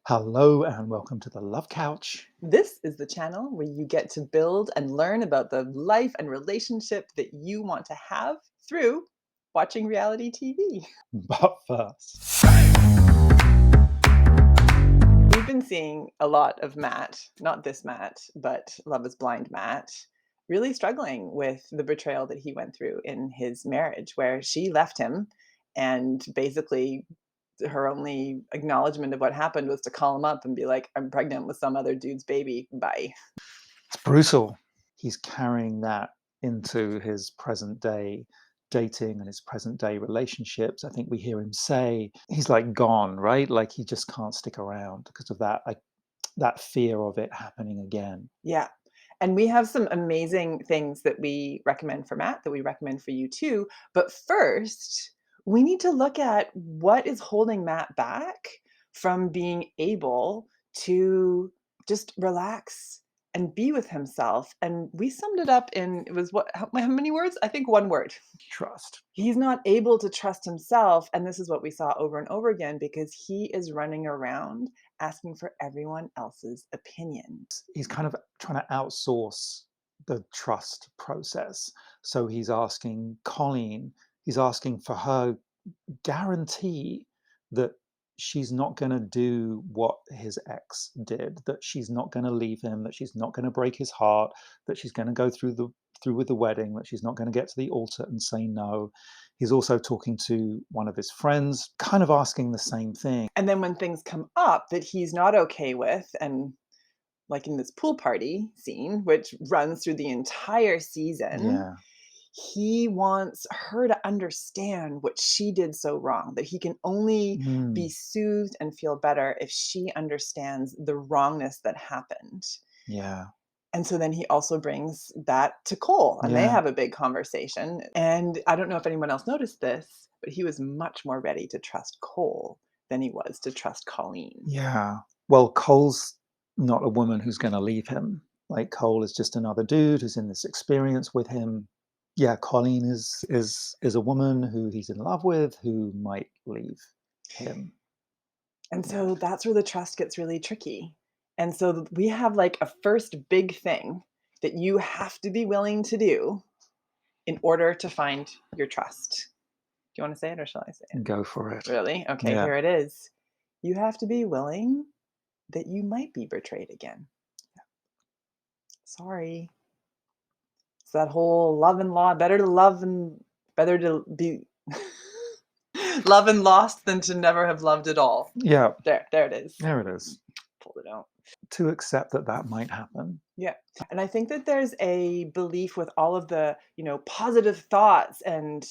Hello and welcome to the Love Couch. This is the channel where you get to build and learn about the life and relationship that you want to have through watching reality TV. But first, We've been seeing a lot of Matt, not this Matt, but Love is Blind Matt, really struggling with the betrayal that he went through in his marriage, where she left him and basically her only acknowledgement of what happened was to call him up and be like, I'm pregnant with some other dude's baby. Bye. it's brutal. He's carrying that into his present day dating and his present day relationships. I think we hear him say he's like gone, right? Like he just can't stick around because of that, like that fear of it happening again. Yeah. And we have some amazing things that we recommend for Matt, that we recommend for you too. But first, we need to look at what is holding Matt back from being able to just relax and be with himself. And we summed it up in it was what, how many words? I think one word. Trust. He's not able to trust himself, and this is what we saw over and over again because he is running around asking for everyone else's opinion. He's kind of trying to outsource the trust process. So he's asking Colleen, he's asking for her guarantee that she's not going to do what his ex did, that she's not going to leave him, that she's not going to break his heart, that she's going to go through with the wedding, that she's not going to get to the altar and say no. He's also talking to one of his friends, kind of asking the same thing. And then when things come up that he's not okay with, and like in this pool party scene, which runs through the entire season, Yeah. he wants her to understand what she did so wrong, that he can only be Mm, soothed and feel better if she understands the wrongness that happened. yeah. And so then he also brings that to Cole, and they Yeah. have a big conversation. And I don't know if anyone else noticed this, but he was much more ready to trust Cole than he was to trust Colleen. Yeah. Well, Cole's not a woman who's going to leave him. Like Cole is just another dude who's in this experience with him. Yeah, Colleen is a woman who he's in love with who might leave him. And Yeah. so that's where the trust gets really tricky. And so we have like a first big thing that you have to be willing to do in order to find your trust. Do you want to say it or shall I say it? Go for it. Really? Okay, Yeah. here it is. You have to be willing that you might be betrayed again. Sorry. It's that whole love and law, better to love and better to be love and lost than to never have loved at all. Yeah. There it is. There it is. Pulled it out. To accept that that might happen. Yeah. And I think that there's a belief with all of the, positive thoughts and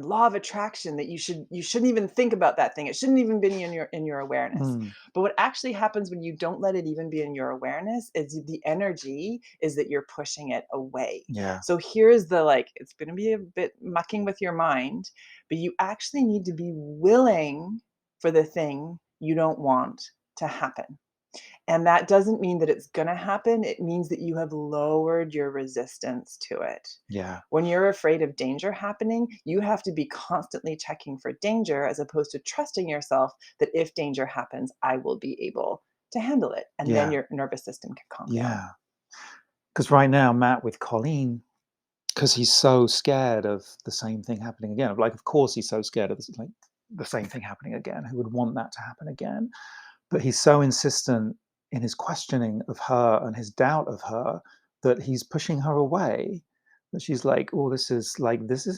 law of attraction that you shouldn't even think about that thing. It shouldn't even be in your awareness. Mm, But what actually happens when you don't let it even be in your awareness is the energy is that you're pushing it away. yeah. So here's the like it's going to be a bit mucking with your mind, but you actually need to be willing for the thing you don't want to happen. And that doesn't mean that it's gonna happen, it means that you have lowered your resistance to it. Yeah. When you're afraid of danger happening, you have to be constantly checking for danger as opposed to trusting yourself that if danger happens, I will be able to handle it, and then Yeah. your nervous system can calm down. Yeah. Because right now, Matt with Colleen, because he's so scared of the same thing happening again. Like, of course, he's so scared of this, like the same thing happening again. Who would want that to happen again? But he's so insistent in his questioning of her and his doubt of her that he's pushing her away. That she's like, "Oh, this is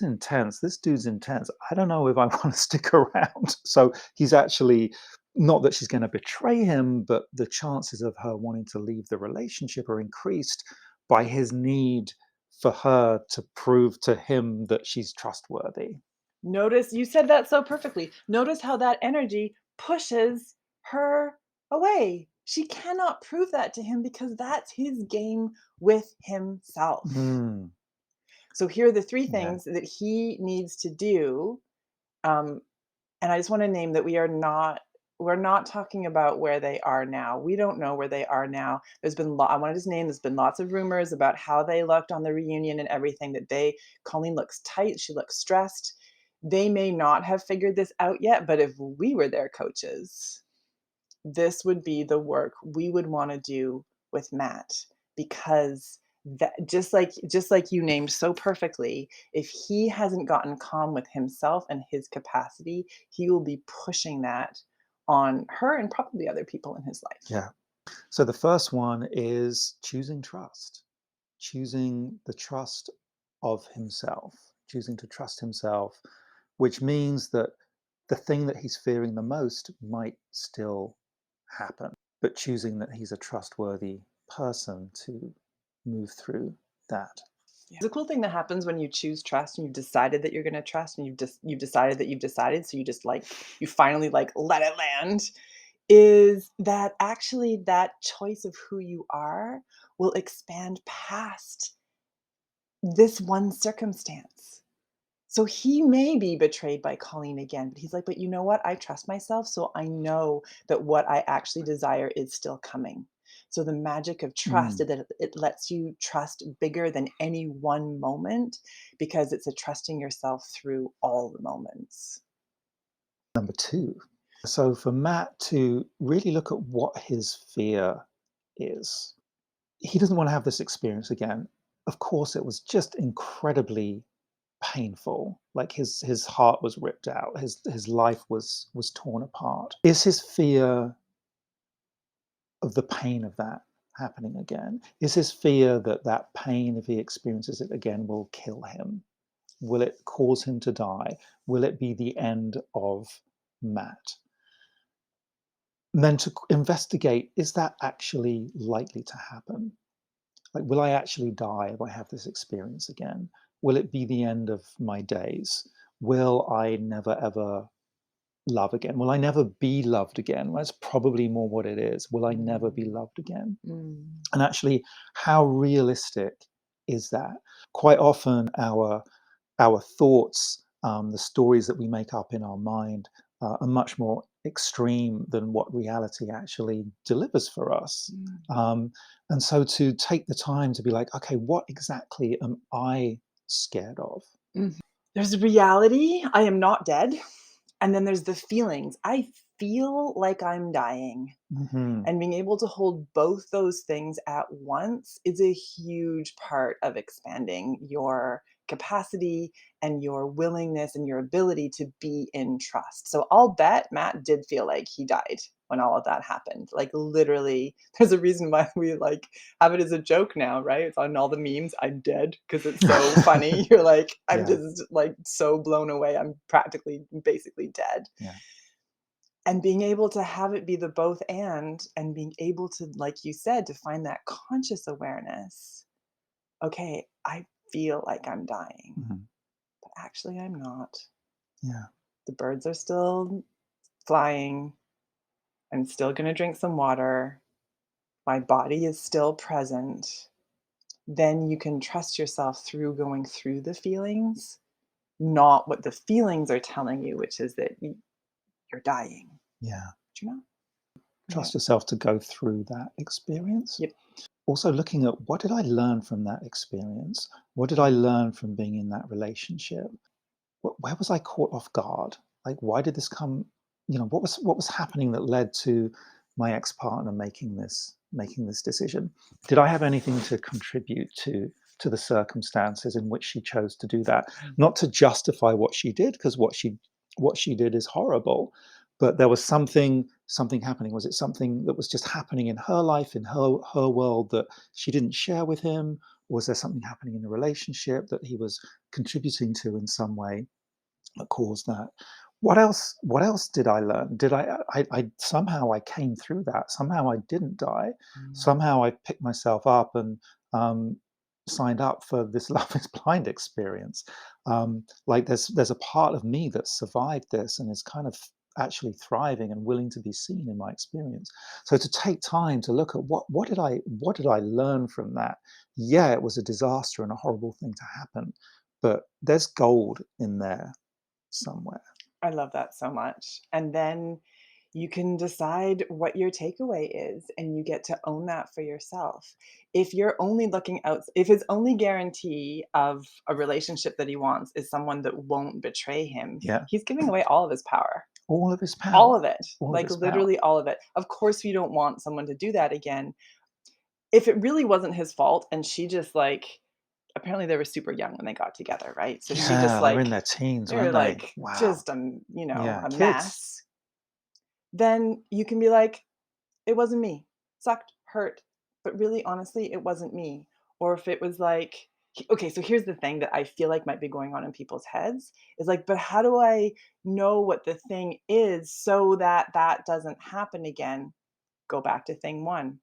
intense. This dude's intense. I don't know if I want to stick around." So he's actually not that she's going to betray him, but the chances of her wanting to leave the relationship are increased by his need for her to prove to him that she's trustworthy. Notice you said that so perfectly. Notice how that energy pushes her away. She cannot prove that to him because that's his game with himself. Mm, So here are the three yeah, things that he needs to do. Um, and I just want to name that we're not talking about where they are now. We don't know where they are now. I want to just name there's been lots of rumors about how they looked on the reunion and everything Colleen looks tight, she looks stressed. They may not have figured this out yet, but if we were their coaches, this would be the work we would want to do with Matt, because that, just like you named so perfectly, if he hasn't gotten calm with himself and his capacity, he will be pushing that on her and probably other people in his life. Yeah. So the first one is choosing trust, choosing the trust of himself, choosing to trust himself, which means that the thing that he's fearing the most might still happen, but choosing that he's a trustworthy person to move through that. Yeah. The cool thing that happens when you choose trust and you've decided that you're going to trust, and you've decided that you've decided, so you just like, you finally like let it land, is that actually that choice of who you are will expand past this one circumstance. So he may be betrayed by Colleen again, but he's like, but you know what? I trust myself. So I know that what I actually desire is still coming. So the magic of trust Mm. is that it lets you trust bigger than any one moment, because it's a trusting yourself through all the moments. Number two. So for Matt to really look at what his fear is, he doesn't want to have this experience again. Of course, it was just incredibly painful. Like his heart was ripped out. His life was torn apart. Is his fear of the pain of that happening again? Is his fear that that pain, if he experiences it again, will kill him? Will it cause him to die? Will it be the end of Matt? And then to investigate, is that actually likely to happen? Like, will I actually die if I have this experience again? Will it be the end of my days? Will I never ever love again? Will I never be loved again? Well, that's probably more what it is. Will I never be Mm, loved again? mm, And actually, how realistic is that? Quite often, our thoughts, the stories that we make up in our mind, are much more extreme than what reality actually delivers for us. mm, Um, and so to take the time to be like, okay, what exactly am I scared of? mm. There's reality. I am not dead. And then there's the feelings. I feel like I'm dying. Hmm. And being able to hold both those things at once is a huge part of expanding your capacity and your willingness and your ability to be in trust. So I'll bet Matt did feel like he died when all of that happened. Like literally, there's a reason why we like have it as a joke now, right? It's on all the memes. I'm dead because it's so funny. You're like, I'm Yeah, just like so blown away. I'm practically basically dead. yeah, And being able to have it be the both and being able to, like you said, to find that conscious awareness. Okay, I feel like I'm dying, mhm, but actually I'm not. yeah, The birds are still flying. I'm still going to drink some water. My body is still present. Then you can trust yourself through going through the feelings, not what the feelings are telling you, which is that you're dying. yeah. But you're not. Yeah. Trust yourself to go through that experience. Yep. Also looking at, what did I learn from that experience? What did I learn from being in that relationship? Where was I caught off guard? Like, why did this come? What was happening that led to my ex-partner making this decision? Did I have anything to contribute to the circumstances in which she chose to do that? Not to justify what she did, because what she did is horrible, but there was something happening. Was it something that was just happening in her life, in her world, that she didn't share with him? Or was there something happening in the relationship that he was contributing to in some way that caused that? What else did I learn? Did I somehow I came through that? Somehow I didn't die. Mm. Somehow I picked myself up and um, signed up for this Love Is Blind experience. Like there's a part of me that survived this and is kind of actually thriving and willing to be seen in my experience. So to take time to look at what did I learn from that? Yeah, it was a disaster and a horrible thing to happen, but there's gold in there somewhere. I love that so much. And then you can decide what your takeaway is and you get to own that for yourself. If you're only looking out, if his only guarantee of a relationship that he wants is someone that won't betray him, Yeah. he's giving away all of his power. All of his All power. of it, All of like his power. literally all of it. Of course, you don't want someone to do that again. If it really wasn't his fault and she just like apparently they were super young when they got together, right? So she just Yeah, they were in like their teens, they're weren't they? like Wow. just Yeah, a kids. mess. Then you can be like, it wasn't me. Sucked, hurt, but really honestly, it wasn't me. Or if it was like, okay, so here's the thing that I feel like might be going on in people's heads is like, but how do I know what the thing is so that that doesn't happen again? Go back to thing one.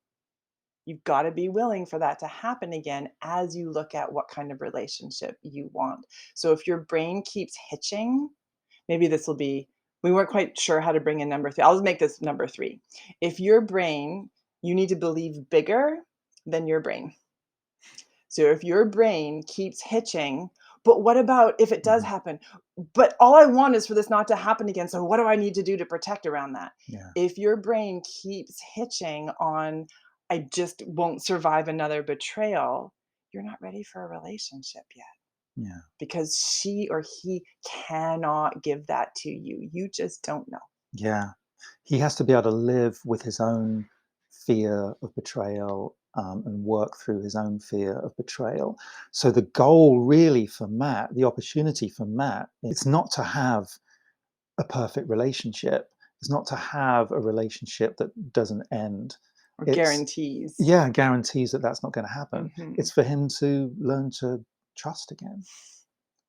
You've got to be willing for that to happen again as you look at what kind of relationship you want. So if your brain keeps hitching, maybe this will be, we weren't quite sure how to bring in number 3. I'll just make this number 3. If your brain, you need to believe bigger than your brain. So if your brain keeps hitching, but what about if it does Mhm. happen? But all I want is for this not to happen again. So what do I need to do to protect around that? Yeah, If your brain keeps hitching on, I just won't survive another betrayal, you're not ready for a relationship yet yeah, because she or he cannot give that to you. You just don't know. yeah. He has to be able to live with his own fear of betrayal, and work through his own fear of betrayal. So the goal really for Matt, the opportunity for Matt, it's not to have a perfect relationship. It's not to have a relationship that doesn't end. Or It's, guarantees. yeah, guarantees that that's not going to happen. Mhm. It's for him to learn to trust again.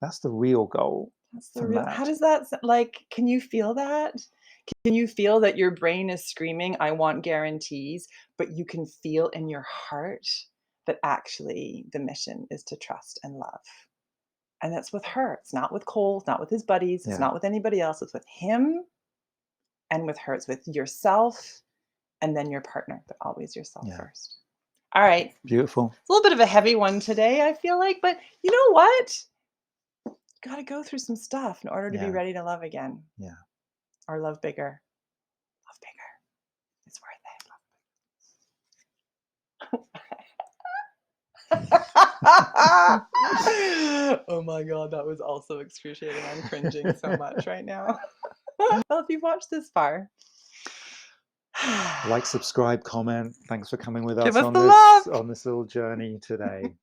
That's the real goal That's the for real, how Matt. does that like, can you feel that? Can you feel that your brain is screaming, "I want guarantees," but you can feel in your heart that actually the mission is to trust and love? And that's with her. It's not with Cole, it's not with his buddies, it's Yeah, not with anybody else, it's with him and with her. It's with yourself and then your partner, but always yourself yeah, first. All right. It's beautiful. a little bit of a heavy one today, I feel like, but you know what? You gotta go through some stuff in order to be Yeah, ready to love again yeah. or love bigger. Love bigger. It's worth it. Oh my god, that was also excruciating. I'm cringing so much right now. Well, if you've watched this far, Like, subscribe, comment. Thanks for coming with give us us on the love. this little journey today.